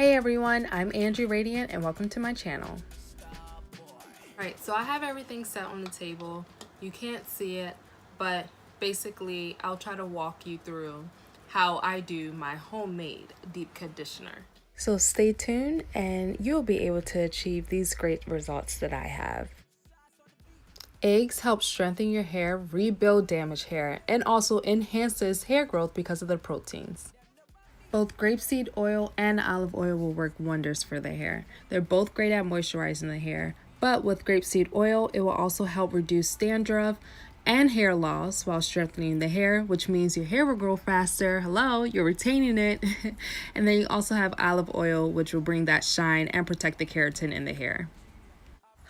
Hey everyone, I'm AngieRadiant and welcome to my channel. Alright, so I have everything set on the table. You can't see it, but basically I'll try to walk you through how I do my homemade deep conditioner. So stay tuned and you'll be able to achieve these great results that I have. Eggs help strengthen your hair, rebuild damaged hair, and also enhances hair growth because of the proteins. Both grapeseed oil and olive oil will work wonders for the hair. They're both great at moisturizing the hair, but with grapeseed oil, it will also help reduce dandruff and hair loss while strengthening the hair, which means your hair will grow faster. Hello, you're retaining it. And then you also have olive oil, which will bring that shine and protect the keratin in the hair.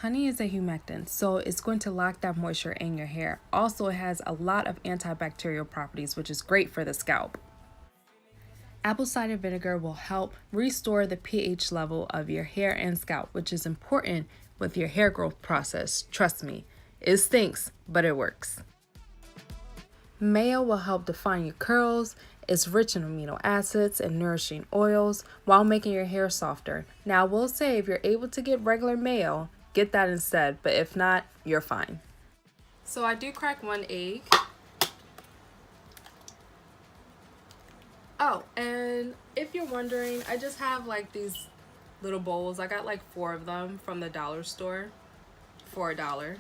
Honey is a humectant, so it's going to lock that moisture in your hair. Also, it has a lot of antibacterial properties, which is great for the scalp. Apple cider vinegar will help restore the pH level of your hair and scalp, which is important with your hair growth process. Trust me, it stinks, but it works. Mayo will help define your curls. It's rich in amino acids and nourishing oils while making your hair softer. Now, I will say if you're able to get regular mayo, get that instead, but if not, you're fine. So I do crack one egg. Oh, and if you're wondering, I just have like these little bowls. I got like 4 of them from the dollar store for $1.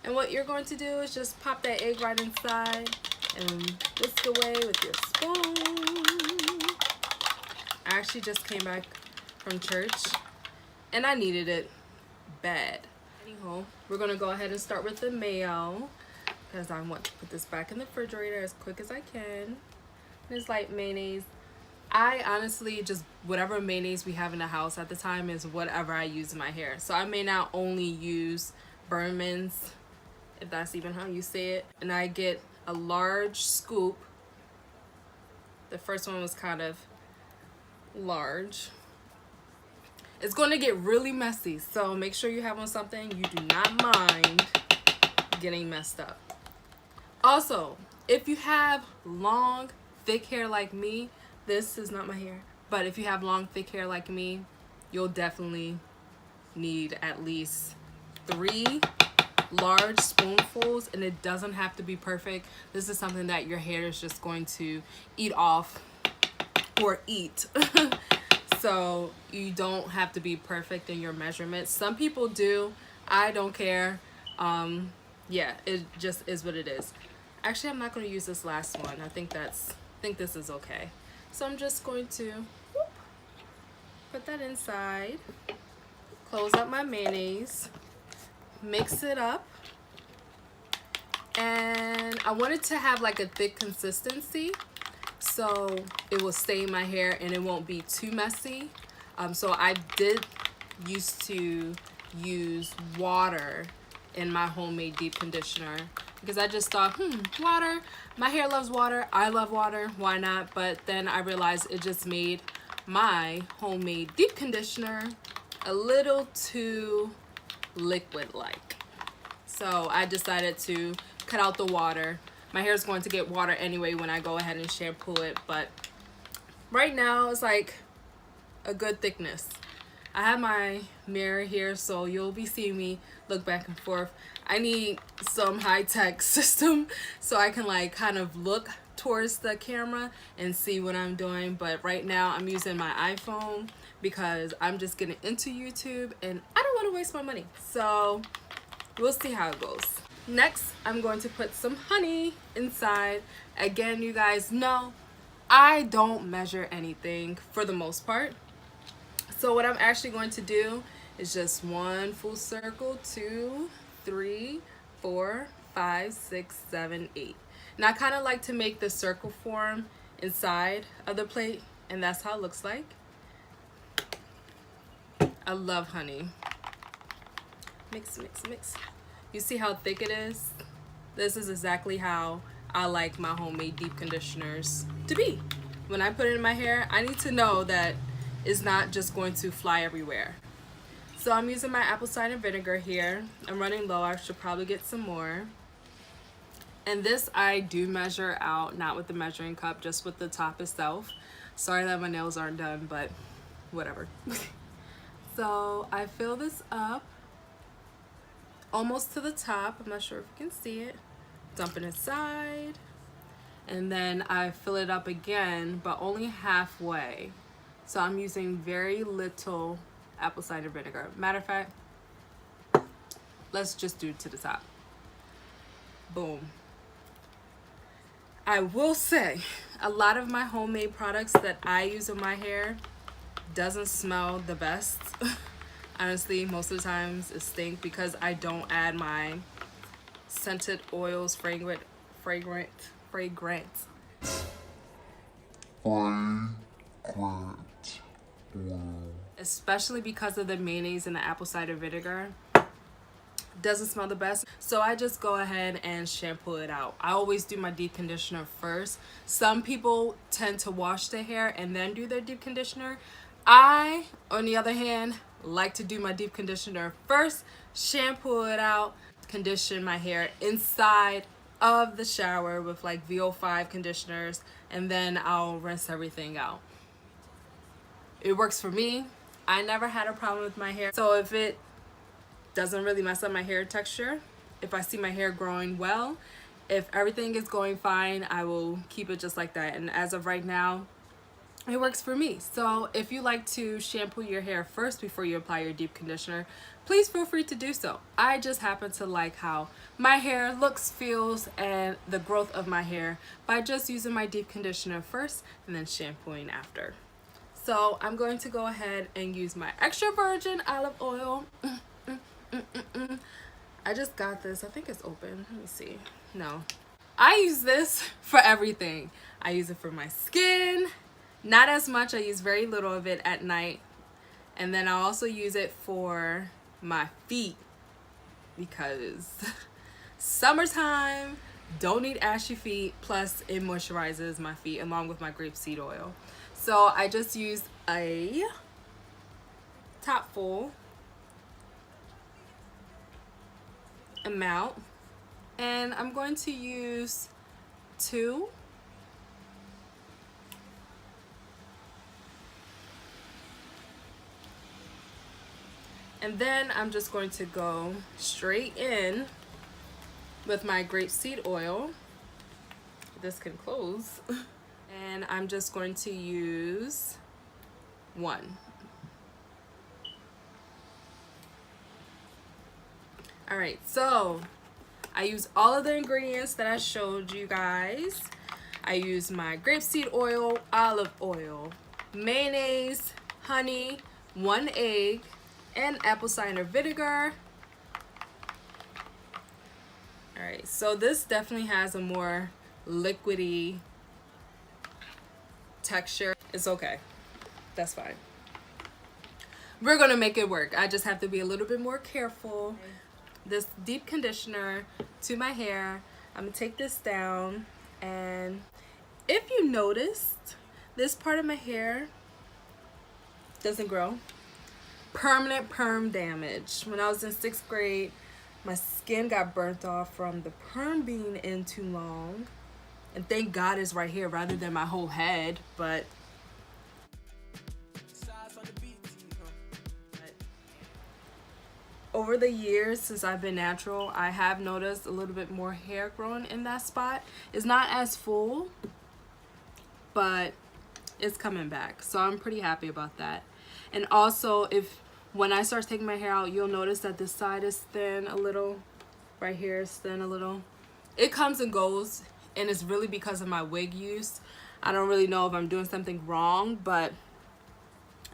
And what you're going to do is just pop that egg right inside and whisk away with your spoon. I actually just came back from church and I needed it bad. Anyhow, we're gonna go ahead and start with the mayo because I want to put this back in the refrigerator as quick as I can. It's like mayonnaise. I honestly just whatever mayonnaise we have in the house at the time is whatever I use in my hair. So I may not only use Berman's, if that's even how you say it, and I get a large scoop. The first one was kind of large. It's going to get really messy, so make sure you have on something you do not mind getting messed up. Also, if you have long thick hair like me, this is not my hair, but if you have long thick hair like me, you'll definitely need at least 3 large spoonfuls, and it doesn't have to be perfect. This is something that your hair is just going to eat off or eat. So you don't have to be perfect in your measurements. Some people do. I don't care. Yeah, it just is what it is. Actually, I'm not going to use this last one. I think this is okay. So I'm just going to put that inside, close up my mayonnaise, mix it up, and I want it to have like a thick consistency so it will stay in my hair and it won't be too messy. So I did used to use water in my homemade deep conditioner because I just thought, water, my hair loves water, I love water, why not? But then I realized it just made my homemade deep conditioner a little too liquid-like. So I decided to cut out the water. My hair is going to get water anyway when I go ahead and shampoo it, but right now it's like a good thickness. I have my mirror here, so you'll be seeing me look back and forth. I need some high-tech system so I can like kind of look towards the camera and see what I'm doing. But right now I'm using my iPhone because I'm just getting into YouTube and I don't want to waste my money. So we'll see how it goes. Next, I'm going to put some honey inside. Again, you guys know I don't measure anything for the most part. So what I'm actually going to do is just 1 full circle, 2, 3, 4, 5, 6, 7, 8. And I kind of like to make the circle form inside of the plate, and that's how it looks like. I love honey. Mix, mix, mix. You see how thick it is? This is exactly how I like my homemade deep conditioners to be. When I put it in my hair, I need to know that it's not just going to fly everywhere. So I'm using my apple cider vinegar here. I'm running low. I should probably get some more. And this I do measure out, not with the measuring cup, just with the top itself. Sorry that my nails aren't done, but whatever. So I fill this up almost to the top. I'm not sure if you can see it. Dump it inside. And then I fill it up again, but only halfway. So I'm using very little apple cider vinegar. Matter of fact, let's just do it to the top. Boom. I will say, a lot of my homemade products that I use in my hair doesn't smell the best. Honestly, most of the times it stinks because I don't add my scented oils, fragrant especially because of the mayonnaise and the apple cider vinegar. Doesn't smell the best, so I just go ahead and shampoo it out. I always do my deep conditioner first. Some people tend to wash their hair and then do their deep conditioner. I, on the other hand, like to do my deep conditioner first, shampoo it out, condition my hair inside of the shower with like VO5 conditioners, and then I'll rinse everything out. It works for me. I never had a problem with my hair, so if it doesn't really mess up my hair texture, if I see my hair growing well, if everything is going fine, I will keep it just like that. And as of right now, it works for me. So if you like to shampoo your hair first before you apply your deep conditioner, please feel free to do so. I just happen to like how my hair looks, feels, and the growth of my hair by just using my deep conditioner first and then shampooing after. So I'm going to go ahead and use my extra virgin olive oil. I just got this. I think it's open. Let me see. No. I use this for everything. I use it for my skin. Not as much. I use very little of it at night. And then I also use it for my feet because summertime, don't need ashy feet. Plus it moisturizes my feet along with my grapeseed oil. So I just used a top full amount, and I'm going to use 2. And then I'm just going to go straight in with my grapeseed oil. This can close. And I'm just going to use 1. Alright, so I use all of the ingredients that I showed you guys. I use my grapeseed oil, olive oil, mayonnaise, honey, 1 egg, and apple cider vinegar. Alright, so this definitely has a more liquidy texture. It's okay. That's fine. We're gonna make it work. I just have to be a little bit more careful. This deep conditioner to my hair. I'm gonna take this down, and if you noticed, this part of my hair doesn't grow. Permanent perm damage. When I was in 6th grade, my skin got burnt off from the perm being in too long. And thank God it's right here rather than my whole head, but over the years since I've been natural, I have noticed a little bit more hair growing in that spot. It's not as full, but it's coming back. So I'm pretty happy about that. And also, when I start taking my hair out, you'll notice that this side is thin a little. Right here is thin a little. It comes and goes, and it's really because of my wig use. I don't really know if I'm doing something wrong, but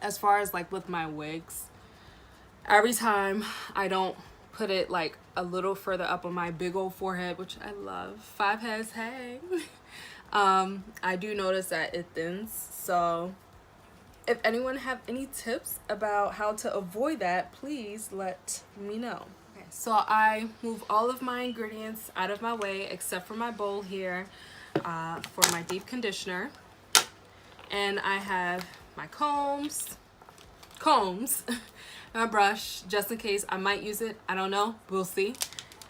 as far as like with my wigs, every time I don't put it like a little further up on my big old forehead, which I love, 5 heads, hey, I do notice that it thins. So if anyone have any tips about how to avoid that, please let me know. Okay, so I move all of my ingredients out of my way except for my bowl here for my deep conditioner. And I have my combs, my brush, just in case I might use it. I don't know. We'll see.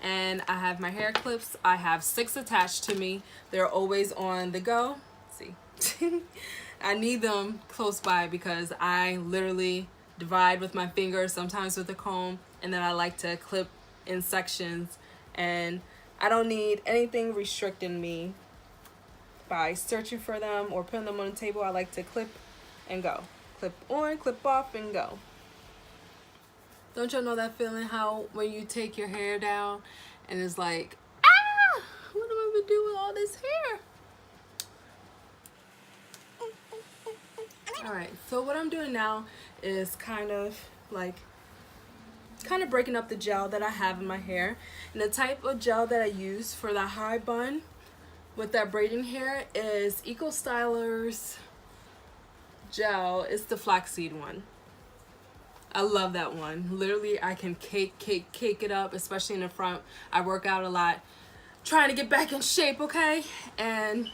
And I have my hair clips. I have 6 attached to me. They're always on the go. Let's see. I need them close by because I literally divide with my fingers, sometimes with a comb, and then I like to clip in sections, and I don't need anything restricting me by searching for them or putting them on the table. I like to clip and go. Clip on, clip off, and go. Don't y'all know that feeling how when you take your hair down and it's like, ah, what am I gonna do with all this hair? Alright, so what I'm doing now is kind of breaking up the gel that I have in my hair. And the type of gel that I use for the high bun with that braiding hair is Eco Styler's gel. It's the flaxseed one. I love that one. Literally, I can cake it up, especially in the front. I work out a lot, trying to get back in shape, okay? And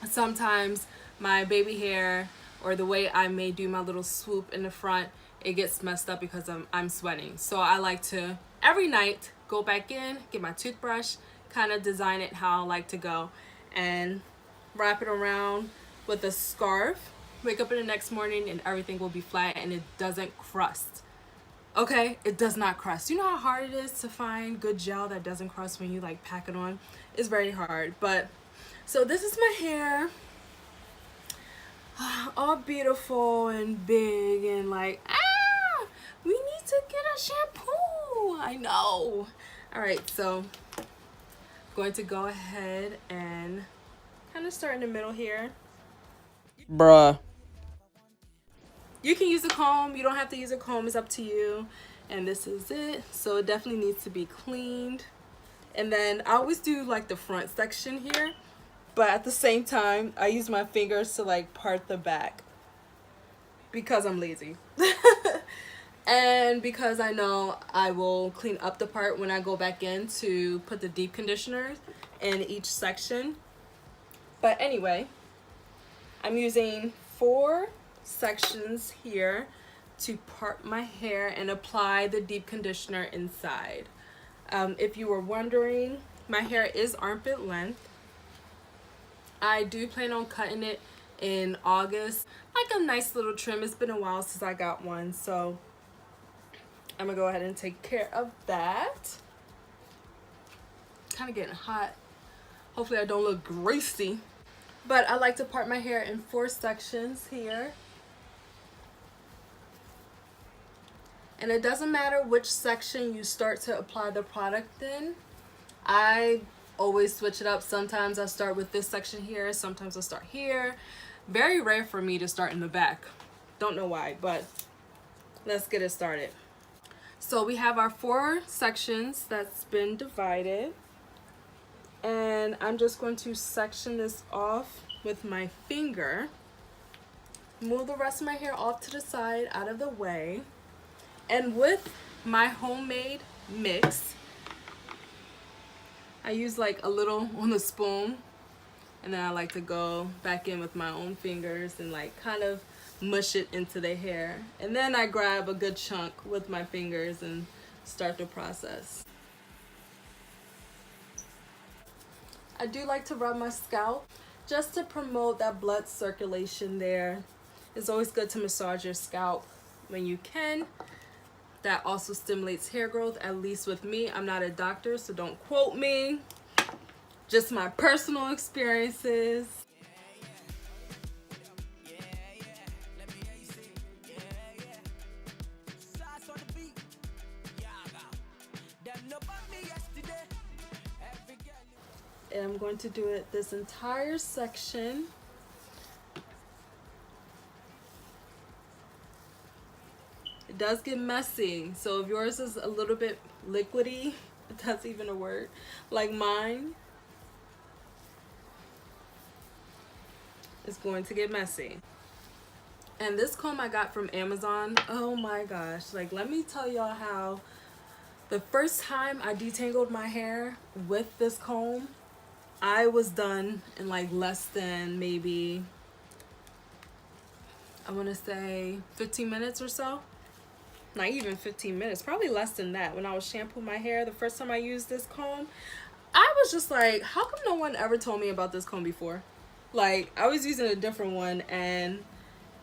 sometimes my baby hair, or the way I may do my little swoop in the front, it gets messed up because I'm sweating. So I like to, every night, go back in, get my toothbrush, kind of design it how I like to go, and wrap it around with a scarf. Wake up in the next morning and everything will be flat and it doesn't crust. Okay, it does not crust. You know how hard it is to find good gel that doesn't crust when you like pack it on? It's very hard. But so this is my hair, all beautiful and big and like, we need to get a shampoo. I know. All right, so I'm going to go ahead and kind of start in the middle here. Bruh. You can use a comb. You don't have to use a comb. It's up to you. And this is it. So it definitely needs to be cleaned. And then I always do like the front section here. But at the same time, I use my fingers to like part the back. Because I'm lazy. And because I know I will clean up the part when I go back in to put the deep conditioner in each section. But anyway, I'm using 4 sections here to part my hair and apply the deep conditioner inside. If you were wondering, my hair is armpit length. I do plan on cutting it in August, like a nice little trim. It's been a while since I got one, so I'm gonna go ahead and take care of that. Kind of getting hot. Hopefully I don't look greasy. But I like to part my hair in 4 sections here. And it doesn't matter which section you start to apply the product in. I always switch it up. Sometimes I start with this section here. Sometimes I start here. Very rare for me to start in the back. Don't know why, but let's get it started. So we have our 4 sections that's been divided. And I'm just going to section this off with my finger. Move the rest of my hair off to the side, out of the way. And with my homemade mix, I use like a little on the spoon. And then I like to go back in with my own fingers and like kind of mush it into the hair. And then I grab a good chunk with my fingers and start the process. I do like to rub my scalp just to promote that blood circulation there. It's always good to massage your scalp when you can. That also stimulates hair growth, at least with me. I'm not a doctor, so don't quote me. Just my personal experiences. And I'm going to do it this entire section. It does get messy, so if yours is a little bit liquidy, if that's even a word, like mine, it's going to get messy. And this comb I got from Amazon, oh my gosh, like let me tell y'all how the first time I detangled my hair with this comb, I was done in like less than maybe, I want to say 15 minutes or so. Not even 15 minutes, probably less than that. When I was shampooing my hair the first time I used this comb, I was just like, how come no one ever told me about this comb before? Like, I was using a different one and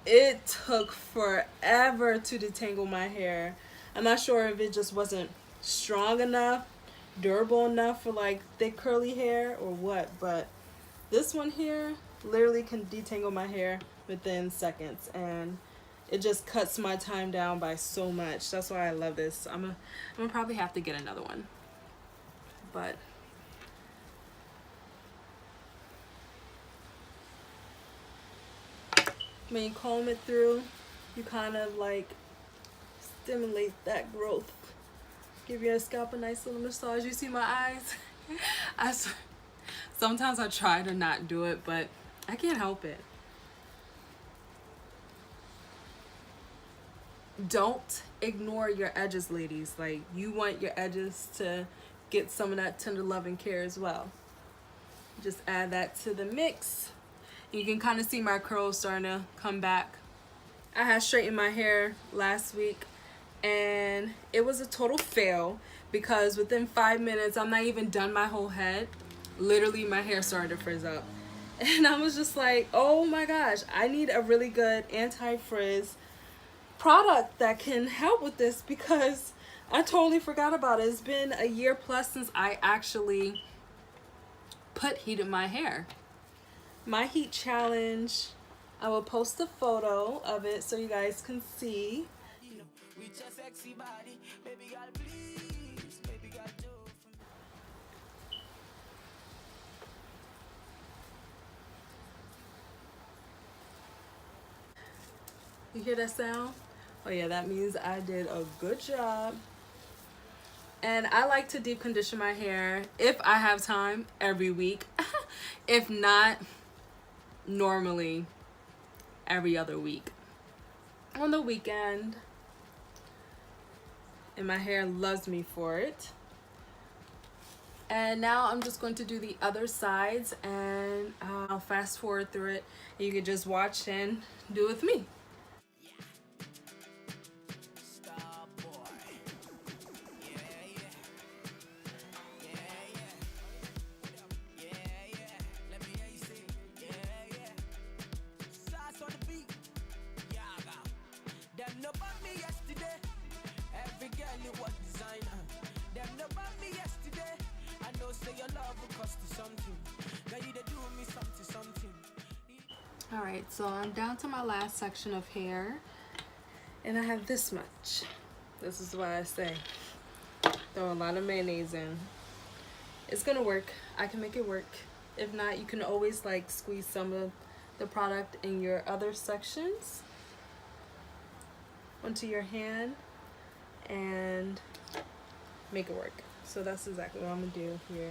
it took forever to detangle my hair. I'm not sure if it just wasn't strong enough, durable enough for like thick curly hair or what, but this one here literally can detangle my hair within seconds, and it just cuts my time down by so much. That's why I love this. I'm gonna probably have to get another one, but when you comb it through, you kind of like stimulate that growth. Give your scalp a nice little massage. You see my eyes? Sometimes I try to not do it, but I can't help it. Don't ignore your edges, ladies. Like, you want your edges to get some of that tender love and care as well. Just add that to the mix. You can kind of see my curls starting to come back. I had straightened my hair last week and it was a total fail because within 5 minutes, I'm not even done my whole head. Literally, my hair started to frizz up. And I was just like, oh my gosh, I need a really good anti-frizz product that can help with this because I totally forgot about it. It's been a year plus since I actually put heat in my hair. My heat challenge, I will post a photo of it so you guys can see. You hear that sound? Oh yeah, that means I did a good job. And I like to deep condition my hair if I have time every week. If not, normally every other week. On the weekend. And my hair loves me for it. And now I'm just going to do the other sides and I'll fast forward through it. You can just watch and do it with me. Alright, so I'm down to my last section of hair and I have this much. This is why I say throw a lot of mayonnaise in. It's gonna work. I can make it work. If not, you can always like squeeze some of the product in your other sections onto your hand and make it work. So that's exactly what I'm gonna do here.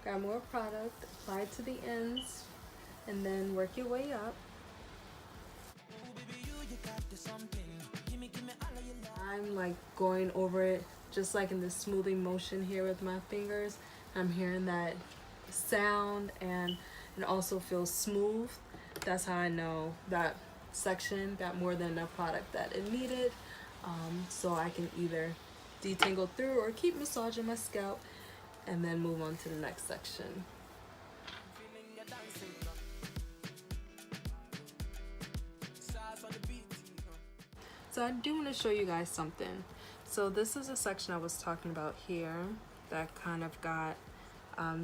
Grab more product, apply it to the ends, and then work your way up. I'm like going over it just like in this smoothing motion here with my fingers. I'm hearing that sound and it also feels smooth. That's how I know that section got more than enough product that it needed. So I can either detangle through or keep massaging my scalp and then move on to the next section. So I do want to show you guys something. So this is a section I was talking about here that kind of got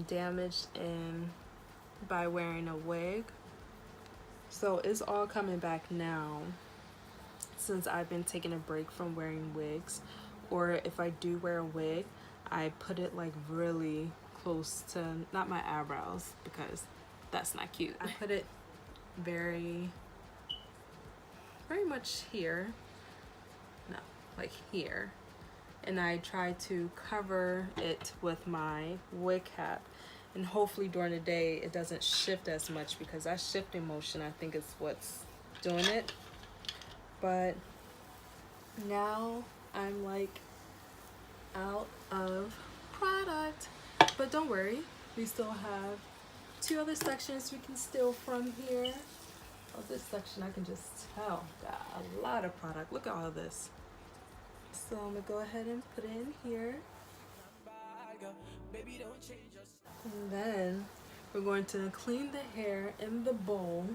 damaged by wearing a wig. So it's all coming back now since I've been taking a break from wearing wigs. Or if I do wear a wig, I put it like really close to, not my eyebrows because that's not cute. I put it very much here, no, like here. And I try to cover it with my wig cap. And hopefully during the day it doesn't shift as much because that shifting motion I think is what's doing it. But now I'm like out of product, but don't worry, we still have 2 other sections we can steal from here. Oh, this section I can just tell got a lot of product. Look at all this. So I'm gonna go ahead and put it in here. And then we're going to clean the hair in the bowl.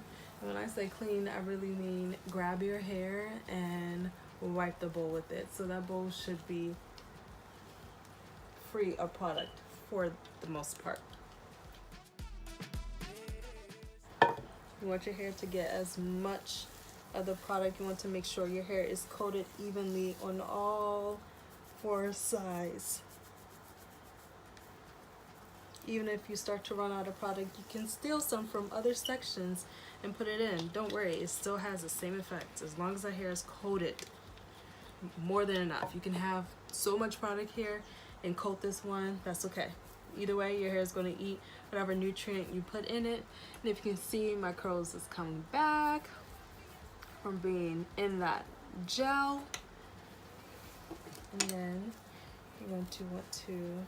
And when I say clean, I really mean grab your hair and wipe the bowl with it. So that bowl should be free of product for the most part. You want your hair to get as much of the product. You want to make sure your hair is coated evenly on all 4 sides. Even if you start to run out of product, you can steal some from other sections and put it in. Don't worry, it still has the same effect. As long as the hair is coated, more than enough. You can have so much product here and coat this one, that's okay. Either way, your hair is going to eat whatever nutrient you put in it. And if you can see, my curls is coming back from being in that gel. And then you're going to want to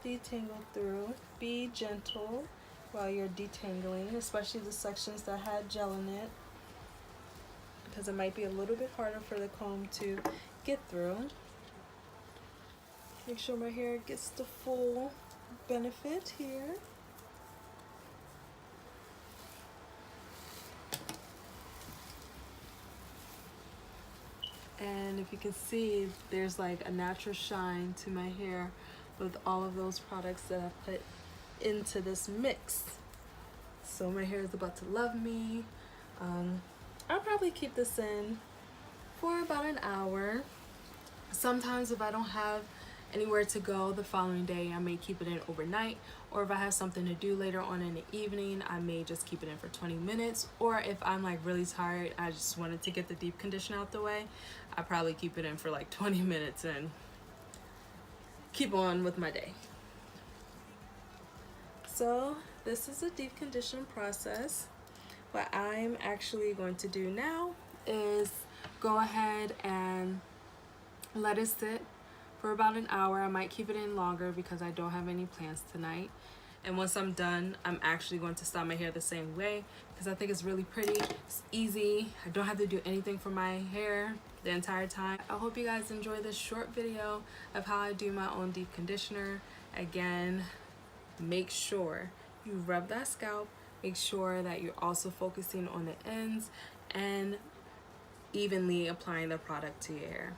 detangle through. Be gentle while you're detangling, especially the sections that had gel in it, because it might be a little bit harder for the comb to get through. Make sure my hair gets the full benefit here. And if you can see, there's like a natural shine to my hair with all of those products that I put into this mix. So my hair is about to love me. I'll probably keep this in for about an hour. Sometimes if I don't have anywhere to go the following day, I may keep it in overnight, or if I have something to do later on in the evening, I may just keep it in for 20 minutes. Or if I'm like really tired, I just wanted to get the deep condition out the way, I probably keep it in for like 20 minutes and keep on with my day. So this is a deep condition process. What I'm actually going to do now is go ahead and let it sit for about an hour. I might keep it in longer because I don't have any plans tonight. And once I'm done, I'm actually going to style my hair the same way because I think it's really pretty. It's easy. I don't have to do anything for my hair the entire time. I hope you guys enjoy this short video of how I do my own deep conditioner. Again, make sure you rub that scalp. Make sure that you're also focusing on the ends and evenly applying the product to your hair.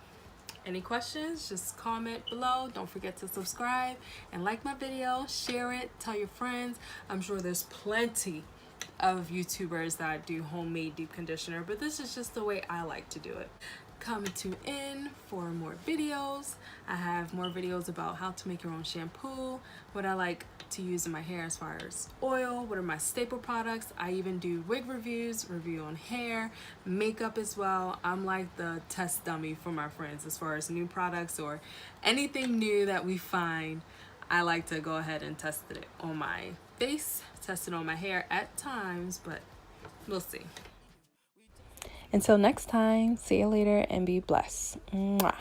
Any questions, just comment below. Don't forget to subscribe and like my video, share it, tell your friends. I'm sure there's plenty of YouTubers that do homemade deep conditioner, but this is just the way I like to do it. Come and tune in for more videos. I have more videos about how to make your own shampoo, what I like to use in my hair as far as oil, what are my staple products. I even do wig reviews, review on hair, makeup as well. I'm like the test dummy for my friends as far as new products or anything new that we find. I like to go ahead and test it on my face, test it on my hair at times, but we'll see. Until next time, see you later and be blessed. Mwah.